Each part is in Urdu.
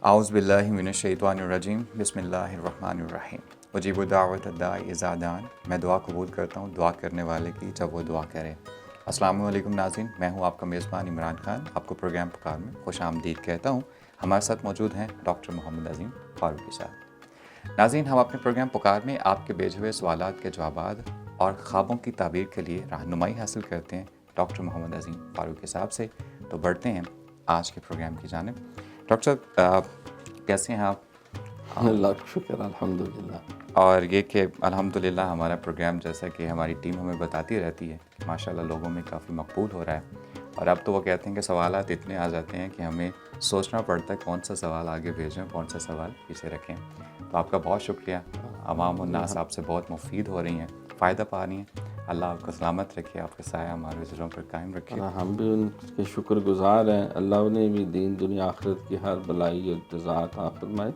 اعوذ باللہ من الشیطان الرجیم بسم اللہ الرحمن الرحیم اجیب دعوت الداعی اذا دعان. میں دعا قبول کرتا ہوں دعا کرنے والے کی جب وہ دعا کرے. السلام علیکم ناظرین، میں ہوں آپ کا میزبان عمران خان. آپ کو پروگرام پکار میں خوش آمدید کہتا ہوں. ہمارے ساتھ موجود ہیں ڈاکٹر محمد عظیم فاروقی صاحب. ناظرین، ہم اپنے پروگرام پکار میں آپ کے بھیجے ہوئے سوالات کے جوابات اور خوابوں کی تعبیر کے لیے رہنمائی حاصل کرتے ہیں ڈاکٹر محمد عظیم فاروقی صاحب سے. تو بڑھتے ہیں آج کے پروگرام کی جانب. ڈاکٹر صاحب کیسے ہیں آپ؟ اللہ کا شکر الحمدللہ. اور یہ کہ الحمدللہ ہمارا پروگرام جیسا کہ ہماری ٹیم ہمیں بتاتی رہتی ہے کہ ماشاءاللہ لوگوں میں کافی مقبول ہو رہا ہے. اور اب تو وہ کہتے ہیں کہ سوالات اتنے آ جاتے ہیں کہ ہمیں سوچنا پڑتا ہے کون سا سوال آگے بھیجیں کون سا سوال پیچھے رکھیں. تو آپ کا بہت شکریہ. عوام الناس آپ سے بہت مفید ہو رہی ہیں، فائدہ پا رہی ہیں. اللہ آپ کو سلامت رکھے، آپ کا سایہ ہمارے دلوں پر قائم رکھے. ہم بھی ان کے شکر گزار ہیں. اللہ نے بھی دین دنیا آخرت کی ہر بلائی اور جزا عطا فرمائے.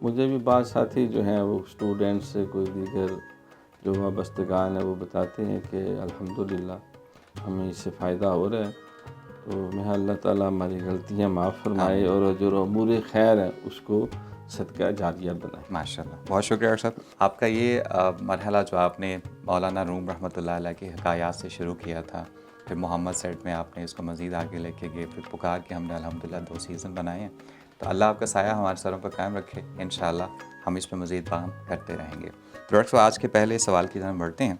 مجھے بھی بعض ساتھی جو ہیں وہ اسٹوڈنٹ سے کوئی دیگر جو وابستگان ہیں وہ بتاتے ہیں کہ الحمدللہ ہمیں اس سے فائدہ ہو رہا ہے. تو میں اللہ تعالیٰ ہماری غلطیاں معاف فرمائے اور جو امور خیر ہے اس کو صدقہ جاریہ بنائے. ماشاءاللہ، بہت شکریہ ڈاکٹر صاحب. آپ کا یہ مرحلہ جو آپ نے مولانا روم رحمۃ اللہ علیہ کی حکایات سے شروع کیا تھا، پھر محمد سیٹ میں آپ نے اس کو مزید آگے لے کے گئے، پھر پکار کے ہم نے الحمدللہ 2 سیزن بنائے ہیں. تو اللہ آپ کا سایہ ہمارے سروں پر قائم رکھے. انشاءاللہ ہم اس پہ مزید کام کرتے رہیں گے. تو ڈاکٹر صاحب آج کے پہلے سوال کی طرف بڑھتے ہیں.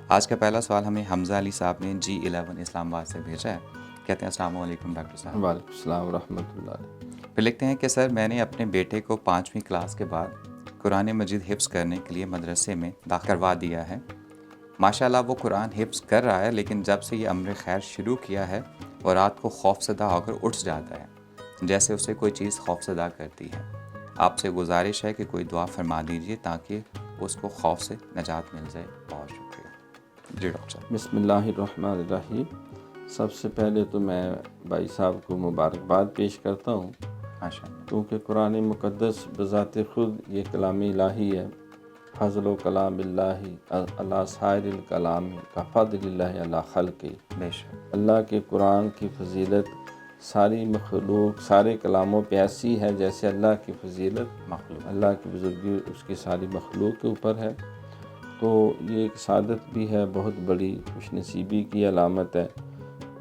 آج کا پہلا سوال ہمیں حمزہ علی صاحب نے G11 اسلام آباد سے بھیجا ہے. کہتے ہیں السلام علیکم ڈاکٹر صاحب. وعلیکم السلام ورحمۃ اللہ. پھر لکھتے ہیں کہ سر میں نے اپنے بیٹے کو 5ویں کلاس کے بعد قرآن مجید حفظ کرنے کے لیے مدرسے میں داخل کروا دیا ہے. ماشاءاللہ وہ قرآن حفظ کر رہا ہے، لیکن جب سے یہ امر خیر شروع کیا ہے وہ رات کو خوف زدہ ہو کر اٹھ جاتا ہے جیسے اسے کوئی چیز خوف زدہ کرتی ہے. آپ سے گزارش ہے کہ کوئی دعا فرما دیجیے تاکہ اس کو خوف سے نجات مل جائے. بہت شکریہ. جی ڈاکٹر صاحب. بسم اللہ الرحمن الرحیم. سب سے پہلے تو میں بھائی صاحب کو مبارکباد پیش کرتا ہوں ماشاءاللہ. کیونکہ قرآن مقدس بذات خود یہ کلام الہی ہے. فضل و کلام اللہ علی سائر الکلام کا فضل اللہ علی خلقہ. بے شک. اللہ کے قرآن کی فضیلت ساری مخلوق سارے کلاموں پہ ایسی ہے جیسے اللہ کی فضیلت مخلوق. اللہ کی بزرگی اس کی ساری مخلوق کے اوپر ہے. تو یہ ایک سعادت بھی ہے، بہت بڑی خوش نصیبی کی علامت ہے.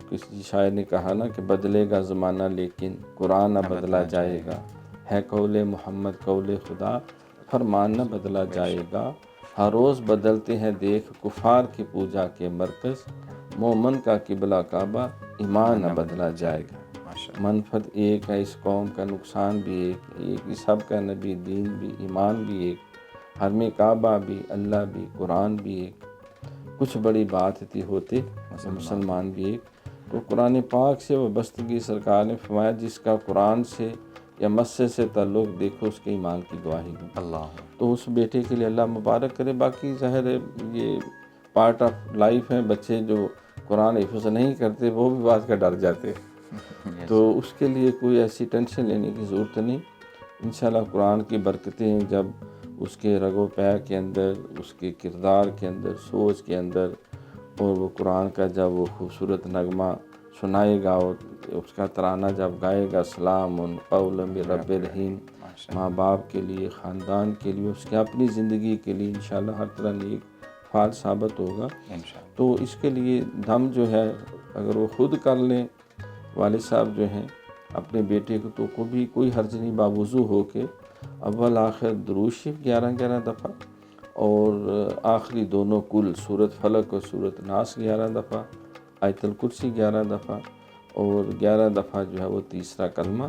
کسی شاعر نے کہا نا کہ بدلے گا زمانہ لیکن قرآن نہ بدلا جائے گا. ہے قول محمد قول خدا، فرمان نہ بدلا جائے گا. ہر روز بدلتے ہیں دیکھ کفار کی پوجا کے مرکز. مومن کا قبلہ کعبہ، ایمان نہ بدلا جائے گا. منفعت ایک ہے اس قوم کا، نقصان بھی ایک ہی سب کا، نبی دین بھی ایمان بھی ایک، حرم کعبہ بھی اللہ بھی قرآن بھی ایک. کچھ بڑی بات تھی ہوتے مسلمان بھی ایک. تو قرآن پاک سے وابستگی سرکار نے فرمایا جس کا قرآن سے یا مسجد سے تعلق دیکھو اس کے ایمان کی گواہی دو. اللہ. تو اس بیٹے کے لیے اللہ مبارک کرے. باقی ظاہر ہے یہ پارٹ آف لائف ہے. بچے جو قرآن حفظ نہیں کرتے وہ بھی بات کا ڈر جاتے، تو اس کے لیے کوئی ایسی ٹینشن لینے کی ضرورت نہیں. انشاءاللہ قرآن کی برکتیں جب اس کے رگ و پے کے اندر، اس کے کردار کے اندر، سوچ کے اندر، اور وہ قرآن کا جب وہ خوبصورت نغمہ سنائے گا اور اس کا ترانہ جب گائے گا، سلام قولا من رب رحیم، ماں باپ کے لیے، خاندان کے لیے، اس کے اپنی زندگی کے لیے انشاءاللہ ہر طرح نیک فعال ثابت ہوگا. تو اس کے لیے دم جو ہے اگر وہ خود کر لیں والد صاحب جو ہیں اپنے بیٹے کو، تو کوئی حرج نہیں. باوضو ہو کے اول آخر درود شریف 11 دفعہ اور آخری دونوں کل سورۃ فلق اور سورۃ ناس 11 دفعہ، آیت الکرسی 11 دفعہ، اور 11 دفعہ جو ہے وہ تیسرا کلمہ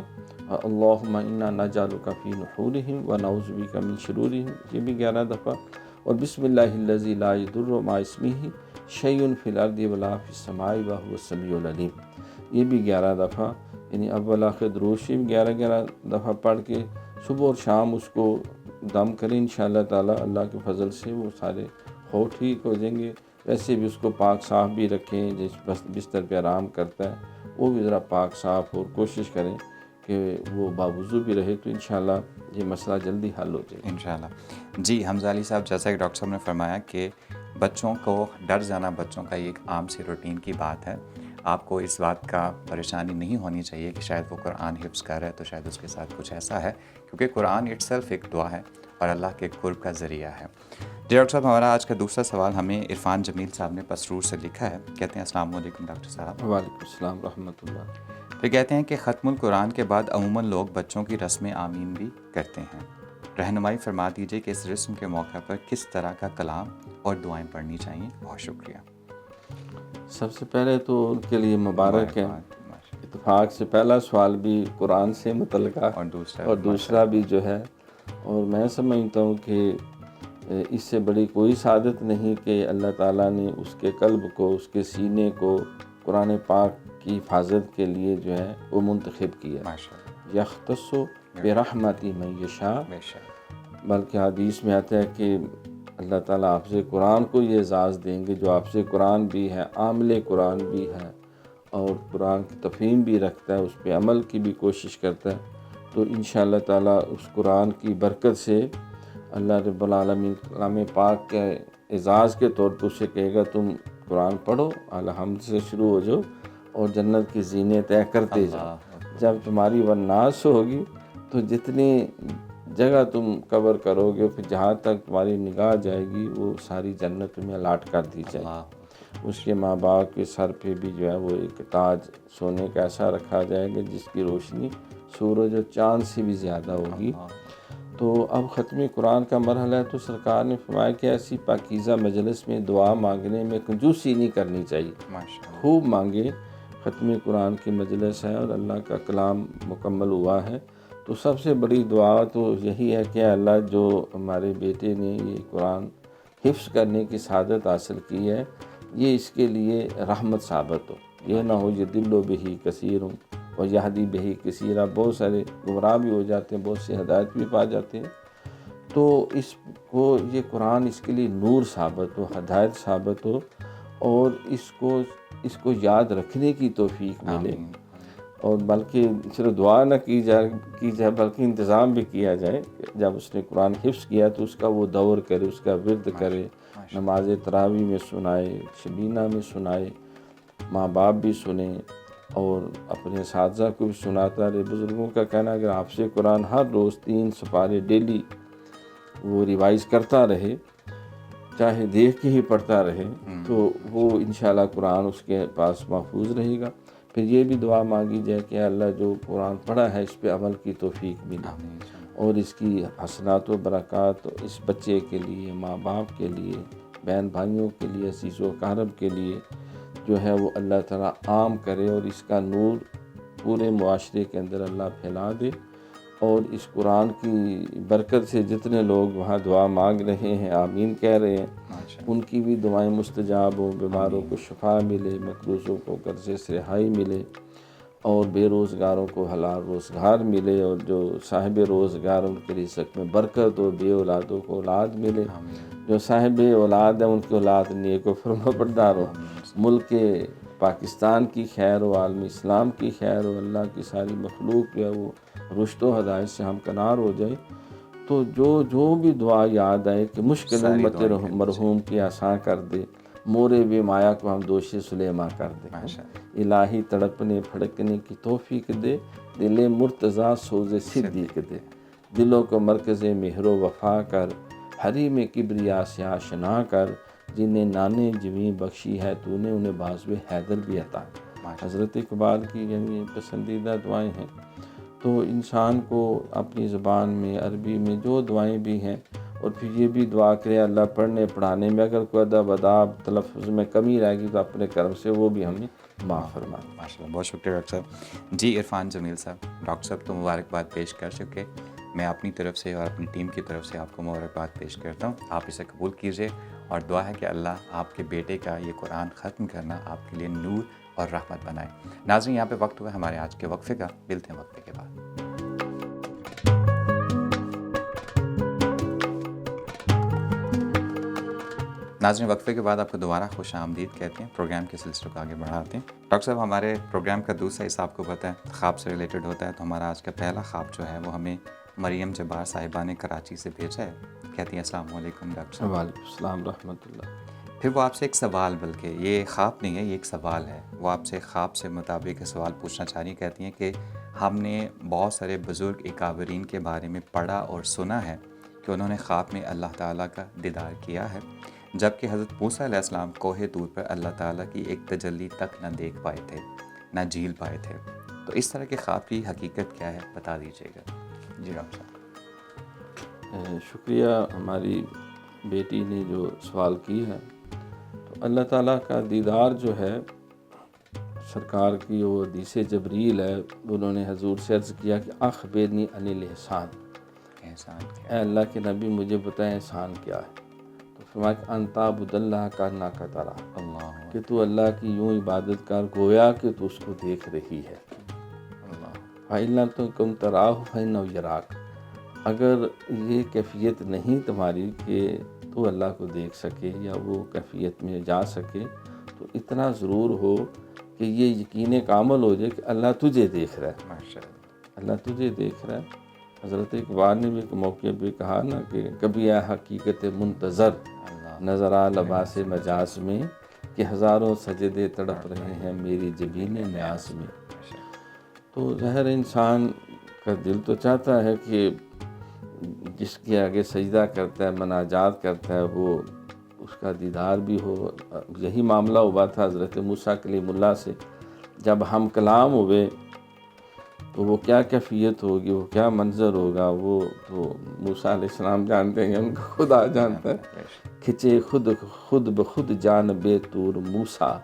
اللہم انا نجعلک فی نحورہم ونعوذ بک من شرورہم، یہ بھی 11 دفعہ، اور بسم اللہ الذی لا یضر مع اسمہ شیء فی الارض ولا فی السماء وہو السمیع العلیم، یہ بھی 11 دفعہ. یعنی اول آخر درود شریف 11 دفعہ پڑھ کے صبح اور شام اس کو دم کریں. انشاءاللہ تعالی اللہ کے فضل سے وہ سارے ہونٹ ٹھیک ہو جائیں گے. ویسے بھی اس کو پاک صاف بھی رکھیں، جس بستر پہ آرام کرتا ہے وہ بھی ذرا پاک صاف، اور کوشش کریں کہ وہ باوضو بھی رہے، تو انشاءاللہ یہ مسئلہ جلدی حل ہو جائے. انشاءاللہ. جی حمزہ علی صاحب، جیسا کہ ڈاکٹر صاحب نے فرمایا کہ بچوں کو ڈر جانا بچوں کا ایک عام سی روٹین کی بات ہے. آپ کو اس بات کا پریشانی نہیں ہونی چاہیے کہ شاید وہ قرآن حفظ کر رہا ہے تو شاید اس کے ساتھ کچھ ایسا ہے، کیونکہ قرآن اٹ سیلف ایک دعا ہے اور اللہ کے قرب کا ذریعہ ہے۔ ڈاکٹر صاحب، ہمارا آج کا دوسرا سوال ہمیں عرفان جمیل صاحب نے پسرور سے لکھا ہے۔ کہتے ہیں السلام علیکم ڈاکٹر صاحب۔ وعلیکم السلام رحمۃ اللہ۔ پھر کہتے ہیں کہ ختم القرآن کے بعد عموماً لوگ بچوں کی رسم آمین بھی کرتے ہیں، رہنمائی فرما دیجیے کہ اس رسم کے موقع پر کس طرح کا کلام اور دعائیں پڑھنی چاہیے؟ بہت شکریہ۔ سب سے پہلے تو ان کے لیے مبارک ہے، اتفاق سے پہلا سوال بھی قرآن سے متعلقہ اور دوسرا بھی جو ہے، اور میں سمجھتا ہوں کہ اس سے بڑی کوئی سعادت نہیں کہ اللہ تعالیٰ نے اس کے قلب کو، اس کے سینے کو قرآن پاک کی حفاظت کے لیے جو ہے وہ منتخب کیا۔ یختص برحمتہ من یشاء، بلکہ حدیث میں آتا ہے کہ اللہ تعالیٰ حافظ قرآن کو یہ اعزاز دیں گے جو حافظ قرآن بھی ہے، عامل قرآن بھی ہے، اور قرآن کی تفہیم بھی رکھتا ہے، اس پہ عمل کی بھی کوشش کرتا ہے، تو انشاءاللہ تعالیٰ اس قرآن کی برکت سے اللہ رب العالمین کلام پاک کے اعزاز کے طور پر اسے کہے گا تم قرآن پڑھو، الحمد سے شروع ہو جاؤ اور جنت کی زینیں طے کرتے جاؤ۔ جب تمہاری والناس ہوگی تو جتنی جگہ تم کور کرو گے، پھر جہاں تک تمہاری نگاہ جائے گی وہ ساری جنت تمہیں الاٹ کر دی جائے گی۔ اس کے ماں باپ کے سر پہ بھی جو ہے وہ ایک تاج سونے کا ایسا رکھا جائے گا جس کی روشنی سورج اور چاند سے بھی زیادہ ہوگی۔ تو اب ختم قرآن کا مرحلہ ہے، تو سرکار نے فرمایا کہ ایسی پاکیزہ مجلس میں دعا مانگنے میں کنجوسی نہیں کرنی چاہیے، خوب مانگے۔ ختم قرآن کی مجلس ہے اور اللہ کا کلام مکمل ہوا ہے، تو سب سے بڑی دعا تو یہی ہے کہ اللہ جو ہمارے بیٹے نے یہ قرآن حفظ کرنے کی سعادت حاصل کی ہے، یہ اس کے لیے رحمت ثابت ہو، یہ نہ ہو یہ دل و بہی کثیر اور یہدی بہی کثیرہ، بہت سارے گمراہ بھی ہو جاتے ہیں، بہت سے ہدایت بھی پا جاتے ہیں، تو اس کو یہ قرآن اس کے لیے نور ثابت ہو، ہدایت ثابت ہو، اور اس کو یاد رکھنے کی توفیق ملے، اور بلکہ صرف دعا نہ کی جائے بلکہ انتظام بھی کیا جائے، جب اس نے قرآن حفظ کیا تو اس کا وہ دور کرے، اس کا ورد کرے، نماز تراویح میں سنائے، شبینہ میں سنائے، ماں باپ بھی سنیں اور اپنے اساتذہ کو بھی سناتا رہے۔ بزرگوں کا کہنا ہے اگر حافظ قرآن ہر روز 3 سپارے ڈیلی وہ ریوائز کرتا رہے، چاہے دیکھ کے ہی پڑھتا رہے، تو وہ انشاءاللہ قرآن اس کے پاس محفوظ رہے گا۔ پھر یہ بھی دعا مانگی جائے کہ اللہ جو قرآن پڑھا ہے اس پہ عمل کی توفیق ملے، اور اس کی حسنات و برکات اس بچے کے لیے، ماں باپ کے لیے، بہن بھائیوں کے لیے، عزیز و اقارب کے لیے جو ہے وہ اللہ تعالیٰ عام کرے، اور اس کا نور پورے معاشرے کے اندر اللہ پھیلا دے، اور اس قرآن کی برکت سے جتنے لوگ وہاں دعا مانگ رہے ہیں، آمین کہہ رہے ہیں، ان کی بھی دعائیں مستجاب ہوں، بیماروں کو شفا ملے، مقروضوں کو قرضے سے رہائی ملے، اور بے روزگاروں کو حلال روزگار ملے، اور جو صاحب روزگار ان کے رزق میں برکت ہو، بے اولادوں کو اولاد ملے، جو صاحب اولاد ہیں ان کی اولاد نیک و فرمانبردار ہو، ملک پاکستان کی خیر و عالم اسلام کی خیر و اللہ کی ساری مخلوق جو ہے وہ رشد و ہدایت سے ہمکنار ہو جائے۔ تو جو بھی دعا یاد آئے کہ مشکل امت مرحوم کی آساں کر دے، مورے بے مایا کو ہم دوش سلیماں کر دے، الہی تڑپنے پھڑکنے کی توفیق دے، دل مرتضیٰ سوز صدیق دے، دلوں کو مرکز مہر و وفا کر، حریم کبریا سے آشنا کر، جنہیں نانے جویں بخشی ہے تو نے انہیں بازو حیدر بھی عطا۔ حضرت اقبال کی یعنی پسندیدہ دعائیں ہیں، تو انسان کو اپنی زبان میں عربی میں جو دعائیں بھی ہیں، اور پھر یہ بھی دعا کرے اللہ پڑھنے پڑھانے میں اگر کوئی ادب اداب تلفظ میں کمی رہے گی تو اپنے کرم سے وہ بھی ہمیں معاف فرمائے۔ ماشاء اللہ، بہت شکریہ ڈاکٹر صاحب۔ جی عرفان جمیل صاحب، ڈاکٹر صاحب تو مبارکباد پیش کر چکے، میں اپنی طرف سے اور اپنی ٹیم کی طرف سے آپ کو مبارکباد پیش کرتا ہوں، آپ اسے قبول کیجیے، اور دعا ہے کہ اللہ آپ کے بیٹے کا یہ قرآن ختم کرنا آپ کے لیے نور اور رحمت بنائے۔ ناظرین، یہاں پہ وقت ہوا ہمارے آج کے وقفے کا، ملتے ہیں وقفے کے بعد۔ ناظرین، وقفے کے بعد آپ کو دوبارہ خوش آمدید کہتے ہیں، پروگرام کے سلسلے کو آگے بڑھاتے ہیں۔ ڈاکٹر صاحب، ہمارے پروگرام کا دوسرا حصہ آپ کو پتہ ہے خواب سے ریلیٹڈ ہوتا ہے، تو ہمارا آج کا پہلا خواب جو ہے وہ ہمیں مریم جبار صاحبہ نے کراچی سے بھیجا ہے۔ کہتی ہیں السلام علیکم ڈاکٹر صاحب۔ وعلیکم السلام رحمۃ اللہ۔ پھر وہ آپ سے ایک سوال، بلکہ یہ خواب نہیں ہے، یہ ایک سوال ہے، وہ آپ سے خواب سے مطابق سوال پوچھنا چاہ رہی کہتی ہیں کہ ہم نے بہت سارے بزرگ اکابرین کے بارے میں پڑھا اور سنا ہے کہ انہوں نے خواب میں اللہ تعالیٰ کا دیدار کیا ہے، جبکہ حضرت موسیٰ علیہ السلام کوہ طور پر اللہ تعالیٰ کی ایک تجلی تک نہ دیکھ پائے تھے، نہ جھیل پائے تھے۔ تو اس طرح کے خواب کی حقیقت کیا ہے، بتا دیجیے گا۔ جی ڈاکٹر صاحب۔ شکریہ ہماری بیٹی نے جو سوال کی ہے۔ تو اللہ تعالیٰ کا دیدار جو ہے، سرکار کی وہ حدیث جبریل ہے، انہوں نے حضور سے عرض کیا کہ اخبرنی عن الاحسان، احسان اے کیا؟ اللہ کے نبی مجھے بتائیں احسان کیا ہے۔ تو فرمایا کہ ان تعبد اللہ کانک تراہ، اللہ کہ تو اللہ کی یوں عبادت کر گویا کہ تو اس کو دیکھ رہی ہے۔ اللہ فَإِن لَّمْ تَكُن تَرَاهُ فَإِنَّهُ يَرَاكَ، اگر یہ کیفیت نہیں تمہاری کہ تو اللہ کو دیکھ سکے یا وہ کیفیت میں جا سکے، تو اتنا ضرور ہو کہ یہ یقین کامل ہو جائے کہ اللہ تجھے دیکھ رہا ہے، ماشاء اللہ۔ اللہ تجھے دیکھ رہا ہے۔ حضرت اقبال نے بھی ایک موقع پہ کہا نا کہ کبھی ہے حقیقت منتظر اللہ نظر آ لباس مجاز میں، کہ ہزاروں سجدے تڑپ رہے ہیں میری جبین نیاز میں۔ تو ظاہر انسان کا دل تو چاہتا ہے کہ جس کے آگے سجدہ کرتا ہے، مناجات کرتا ہے، وہ اس کا دیدار بھی ہو۔ یہی معاملہ ہوا تھا حضرت موسیٰ کلیم اللہ سے، جب ہم کلام ہوئے تو وہ کیا کیفیت ہوگی، وہ کیا منظر ہوگا، وہ تو موسیٰ علیہ السلام جانتے ہیں، ان کو خدا جانتا ہے۔ کھچے خود بخود جانب طور موسیٰ،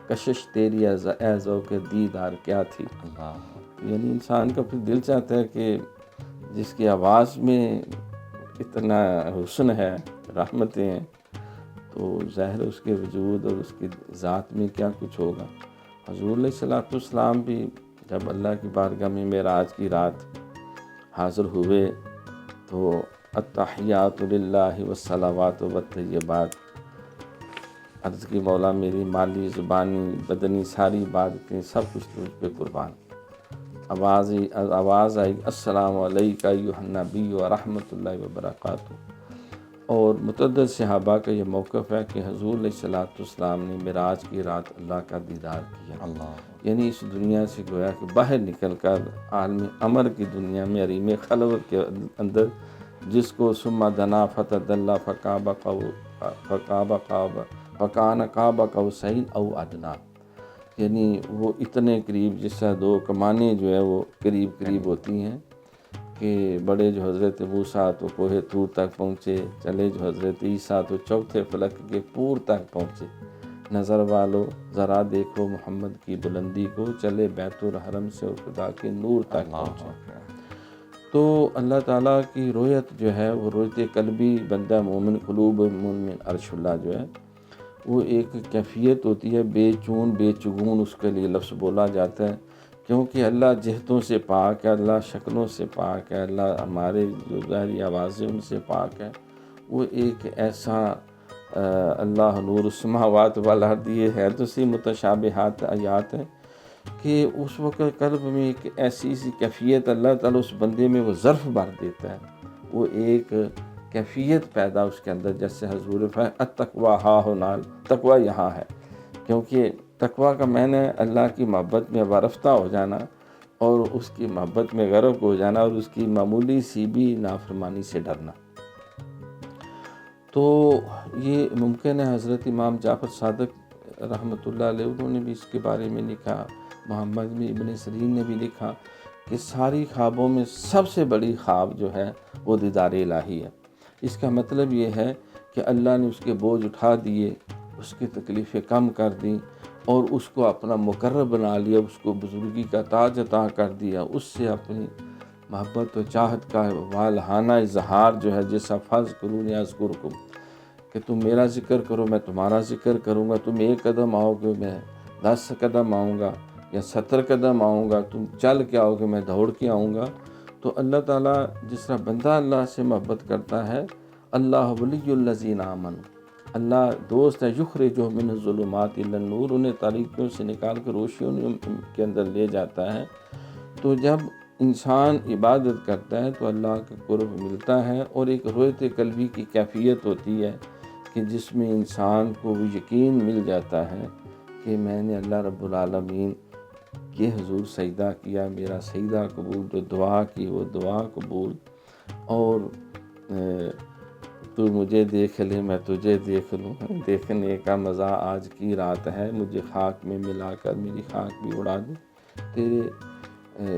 کشش تیری اے ذوق دیدار کیا تھی۔ اللہ یعنی انسان کا پھر دل چاہتا ہے کہ جس کی آواز میں اتنا حسن ہے، رحمتیں ہیں، تو ظاہر اس کے وجود اور اس کی ذات میں کیا کچھ ہوگا۔ حضور علیہ السلام بھی جب اللہ کی بارگاہ میں معراج کی رات حاضر ہوئے تو التحیات للہ والصلوات والطیبات، عرض کی مولا میری مالی زبانی بدنی ساری عبادتیں سب کچھ تجھ پہ قربان۔ آواز آئی السلام علیکہ ایھا النبی ورحمۃ اللہ وبرکاتہ۔ اور متعدد صحابہ کا یہ موقف ہے کہ حضور علیہ السلام نے معراج کی رات اللہ کا دیدار کیا، اللہ یعنی اس دنیا سے گویا کہ باہر نکل کر عالم امر کی دنیا میں حریم خلوت کے اندر، جس کو ثم دنا فتدلی فکان قاب قوسین او ادنیٰ، یعنی وہ اتنے قریب جس سے دو کمانیں جو ہے وہ قریب ہوتی ہیں، کہ بڑے جو حضرت موسیٰ تو کوہ طور تک پہنچے، چلے جو حضرت عیسیٰ تو چوتھے فلک کے پور تک پہنچے۔ نظر والو ذرا دیکھو محمد کی بلندی کو، چلے بیت الحرم سے اور خدا کے نور تک پہنچے۔ تو اللہ تعالیٰ کی رویت جو ہے وہ رویت قلبی، بندہ مومن قلوب مومن عرش اللہ جو ہے وہ ایک کیفیت ہوتی ہے، بے چون بے چگون اس کے لیے لفظ بولا جاتا ہے، کیونکہ اللہ جہتوں سے پاک ہے، اللہ شکلوں سے پاک ہے، اللہ ہمارے جو ظاہری آوازیں ان سے پاک ہے۔ وہ ایک ایسا اللہ نور السماوات والارض، یہ ہے تو سی متشابہات آیات ہیں کہ اس وقت قلب میں ایک ایسی سی کیفیت اللہ تعالیٰ اس بندے میں وہ ظرف بھر دیتا ہے، وہ ایک کیفیت پیدا اس کے اندر، جیسے حضور التقویٰ ہا ہنال، تقویٰ یہاں ہے، کیونکہ تقویٰ کا معنی ہے اللہ کی محبت میں وارفتہ ہو جانا اور اس کی محبت میں غرق ہو جانا اور اس کی معمولی سی بھی نافرمانی سے ڈرنا۔ تو یہ ممکن ہے حضرت امام جعفر صادق رحمۃ اللہ علیہ انہوں نے بھی اس کے بارے میں لکھا، محمد ابن سیرین نے بھی لکھا کہ ساری خوابوں میں سب سے بڑی خواب جو ہے وہ دیدار الہی ہے۔ اس کا مطلب یہ ہے کہ اللہ نے اس کے بوجھ اٹھا دیے، اس کی تکلیفیں کم کر دیں اور اس کو اپنا مقرب بنا لیا، اس کو بزرگی کا تاج عطا کر دیا، اس سے اپنی محبت و چاہت کا والہانہ اظہار جو ہے، جیسا فاذکرونی اذکرکم، کہ تم میرا ذکر کرو میں تمہارا ذکر کروں گا، تم ایک قدم آؤ گے میں 10 قدم آؤں گا یا 70 قدم آؤں گا، تم چل کے آؤ گے میں دوڑ کے آؤں گا۔ تو اللہ تعالیٰ جس طرح بندہ اللہ سے محبت کرتا ہے، اللہ ولی الذین آمنوا، اللہ دوست ہے، یخرجہم من الظلمات الی النور، انہیں تاریکیوں سے نکال کر روشنیوں کے اندر لے جاتا ہے۔ تو جب انسان عبادت کرتا ہے تو اللہ کا قرب ملتا ہے، اور ایک رویت قلبی کی کیفیت ہوتی ہے کہ جس میں انسان کو وہ یقین مل جاتا ہے کہ میں نے اللہ رب العالمین کے حضور سجدہ کیا، میرا سجدہ قبول، جو دعا کی وہ دعا قبول، اور تو مجھے دیکھ لے میں تجھے دیکھ لوں، دیکھنے کا مزہ آج کی رات ہے، مجھے خاک میں ملا کر میری خاک بھی اڑا دے، تیرے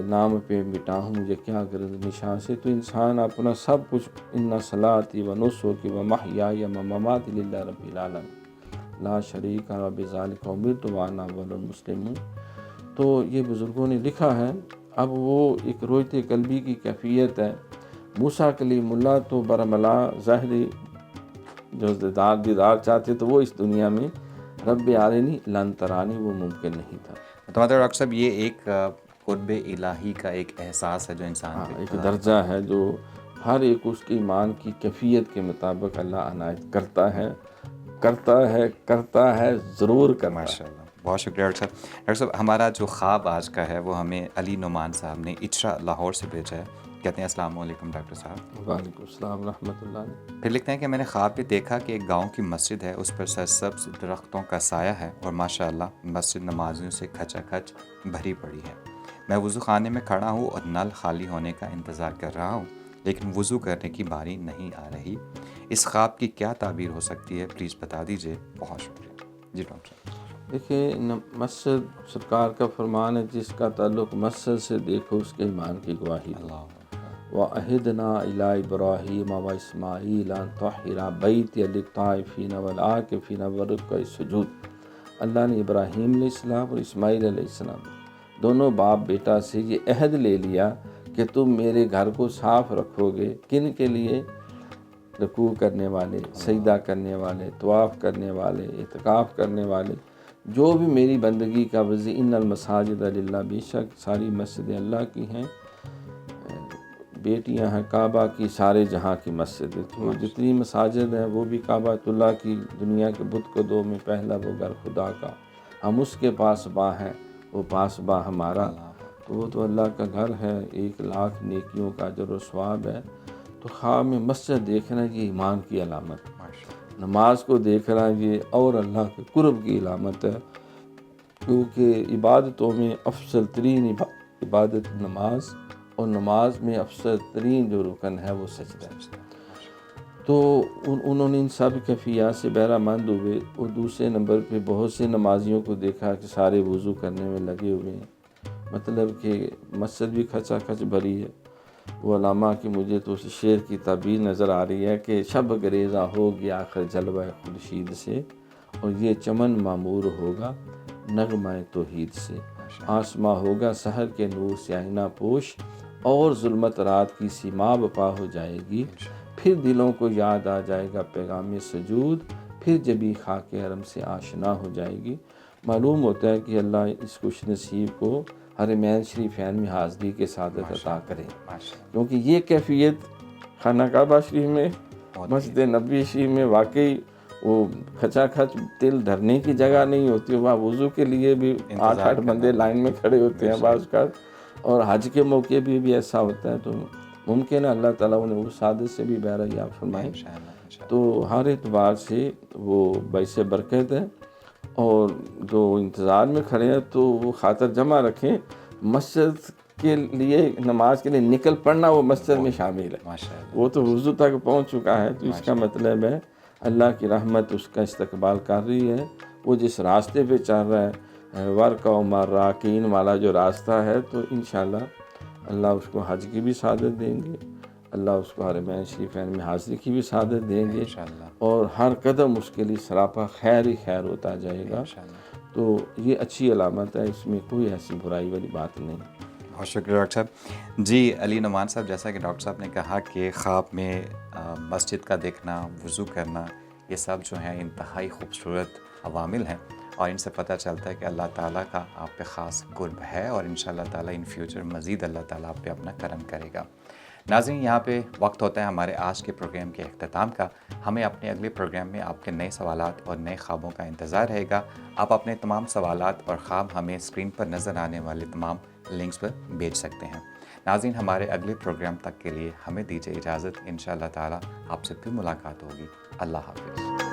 نام پہ مٹاؤں مجھے کیا غرض نشان سے۔ تو انسان اپنا سب کچھ ان صلاتی و نسکی و محیای و مماتی للہ رب العالمین لا شریک له بذلک امرت وانا اول المسلمین۔ تو یہ بزرگوں نے لکھا ہے۔ اب وہ ایک رویت قلبی کی کیفیت ہے۔ موسیٰ کلیم اللہ تو برملا ظاہری جو دیدار چاہتے تو وہ اس دنیا میں رب عالمین لن ترانی وہ ممکن نہیں تھا۔ تو ڈاکٹر صاحب یہ ایک قرب الہی کا ایک احساس ہے جو انسان پہ ایک درجہ ہے جو ہر ایک اس کی ایمان کی کیفیت کے مطابق اللہ عنایت کرتا ہے ضرور کرتا ہے۔ ماشاء اللہ، بہت شکریہ ڈاکٹر صاحب۔ ڈاکٹر صاحب ہمارا جو خواب آج کا ہے وہ ہمیں علی نعمان صاحب نے اچرا لاہور سے بھیجا ہے۔ کہتے ہیں السلام علیکم ڈاکٹر صاحب۔ وعلیکم السلام رحمۃ اللہ علیہ۔ پھر لکھتے ہیں کہ میں نے خواب میں دیکھا کہ ایک گاؤں کی مسجد ہے، اس پر سرسبز درختوں کا سایہ ہے اور ماشاء اللہ مسجد نمازیوں سے کھچا کھچ بھری پڑی ہے۔ میں وضو خانے میں کھڑا ہوں اور نل خالی ہونے کا انتظار کر رہا ہوں، لیکن وضو کرنے کی باری نہیں آ رہی۔ اس خواب کی کیا تعبیر ہو سکتی ہے، پلیز بتا دیجیے، بہت شکریہ۔ جی ڈاکٹر صاحب۔ دیکھیں مسجد سرکار کا فرمان ہے، جس کا تعلق مسجد سے دیکھو اس کے ایمان کی گواہی دو۔ وَعَهِدْنَا إِلَىٰ إِبْرَاهِيمَ وَإِسْمَاعِيلَ أَن طَهِّرَ بَيْتِيَ لِلطَّائِفِينَ وَالْعَاكِفِينَ وَالرُّكَّعِ السُّجُودِ۔ اللہ نے ابراہیم علیہ السلام اور اسماعیل علیہ السلام دونوں باپ بیٹا سے یہ عہد لے لیا کہ تم میرے گھر کو صاف رکھو گے۔ کن کے لیے؟ رکوع کرنے والے، سجدہ کرنے والے، طواف کرنے والے، اعتکاف کرنے والے، جو بھی میری بندگی کا وزی۔ ان المساجد للہ، بے شک ساری مسجدیں اللہ کی ہیں، بیٹیاں ہیں کعبہ کی، سارے جہاں کی مسجد ہے۔ تو جتنی مساجد ہیں وہ بھی کعبہ اللہ کی، دنیا کے بت کو دو میں پہلا وہ گھر خدا کا، ہم اس کے پاس با ہیں، وہ پاس با ہمارا۔ تو وہ تو اللہ کا گھر ہے، 1,00,000 نیکیوں کا اجر و ثواب ہے۔ تو خواب میں مسجد دیکھنا یہ ایمان کی علامت، نماز کو دیکھنا یہ اور اللہ کے قرب کی علامت ہے، کیونکہ عبادتوں میں افضل ترین عبادت نماز، اور نماز میں افضل ترین جو رکن ہے وہ سجدہ ہے۔ تو انہوں نے ان سب کیفیات سے بہرہ مند ہوئے۔ اور دوسرے نمبر پہ بہت سے نمازیوں کو دیکھا کہ سارے وضو کرنے میں لگے ہوئے ہیں، مطلب کہ مسجد بھی کھچا کھچ بھری ہے۔ وہ علامہ کہ مجھے تو اس شعر کی تعبیر نظر آ رہی ہے کہ شب گریزاں ہو گیا آخر جلوہ خورشید سے، اور یہ چمن معمور ہوگا نغمہ توحید سے، آسماں ہوگا سحر کے نور سے آئینہ پوش، اور ظلمت رات کی سیما بپا ہو جائے گی۔ پھر دلوں کو یاد آ جائے گا پیغام سجود، پھر جبی خاک حرم سے آشنا ہو جائے گی۔ معلوم ہوتا ہے کہ اللہ اس خوش نصیب کو حرمین شریفین میں حاضری کے سعادت عطا کرے، کیونکہ یہ کیفیت خانہ کعبہ شریف میں، مسجد نبوی شریف میں واقعی وہ کھچا کھچ تل دھرنے کی جگہ نہیں ہوتی، وہاں وضو کے لیے بھی 8 بندے لائن میں کھڑے ہوتے ہیں بعض کا، اور حج کے موقع بھی ایسا ہوتا ہے۔ تو ممکن ہے اللہ تعالیٰ انہیں وہ سعادت سے بھی بہرہ یاب فرمائیں۔ تو ہر اعتبار سے وہ باعث برکت ہے، اور جو انتظار میں کھڑے ہیں تو وہ خاطر جمع رکھیں، مسجد کے لیے نماز کے لیے نکل پڑنا وہ مسجد میں شامل ہے، وہ تو وضو تک پہنچ چکا ہے۔ تو اس کا مطلب ہے اللہ کی رحمت اس کا استقبال کر رہی ہے، وہ جس راستے پہ چل رہا ہے، ورکع مع راکعین والا جو راستہ ہے، تو انشاءاللہ اللہ اس کو حج کی بھی سعادت دیں گے، اللہ اس کو حرمین شریفین میں حاضری کی بھی سعادت دیں گے، اور ہر قدم اس کے لیے سراپا خیر ہی خیر ہوتا جائے گا۔ تو یہ اچھی علامت ہے، اس میں کوئی ایسی برائی والی بات نہیں۔ بہت شکریہ ڈاکٹر صاحب۔ جی علی نعمان صاحب، جیسا کہ ڈاکٹر صاحب نے کہا کہ خواب میں مسجد کا دیکھنا، وضو کرنا، یہ سب جو ہیں انتہائی خوبصورت عوامل ہیں، اور ان سے پتہ چلتا ہے کہ اللہ تعالیٰ کا آپ پہ خاص قرب ہے، اور انشاءاللہ تعالیٰ ان فیوچر مزید اللہ تعالیٰ آپ پہ اپنا کرم کرے گا۔ ناظرین، یہاں پہ وقت ہوتا ہے ہمارے آج کے پروگرام کے اختتام کا۔ ہمیں اپنے اگلے پروگرام میں آپ کے نئے سوالات اور نئے خوابوں کا انتظار رہے گا۔ آپ اپنے تمام سوالات اور خواب ہمیں اسکرین پر نظر آنے والے تمام لنکس پر بھیج سکتے ہیں۔ ناظرین، ہمارے اگلے پروگرام تک کے لیے ہمیں دیجیے اجازت، انشاءاللہ تعالیٰ آپ سے پھر ملاقات ہوگی۔ اللہ حافظ۔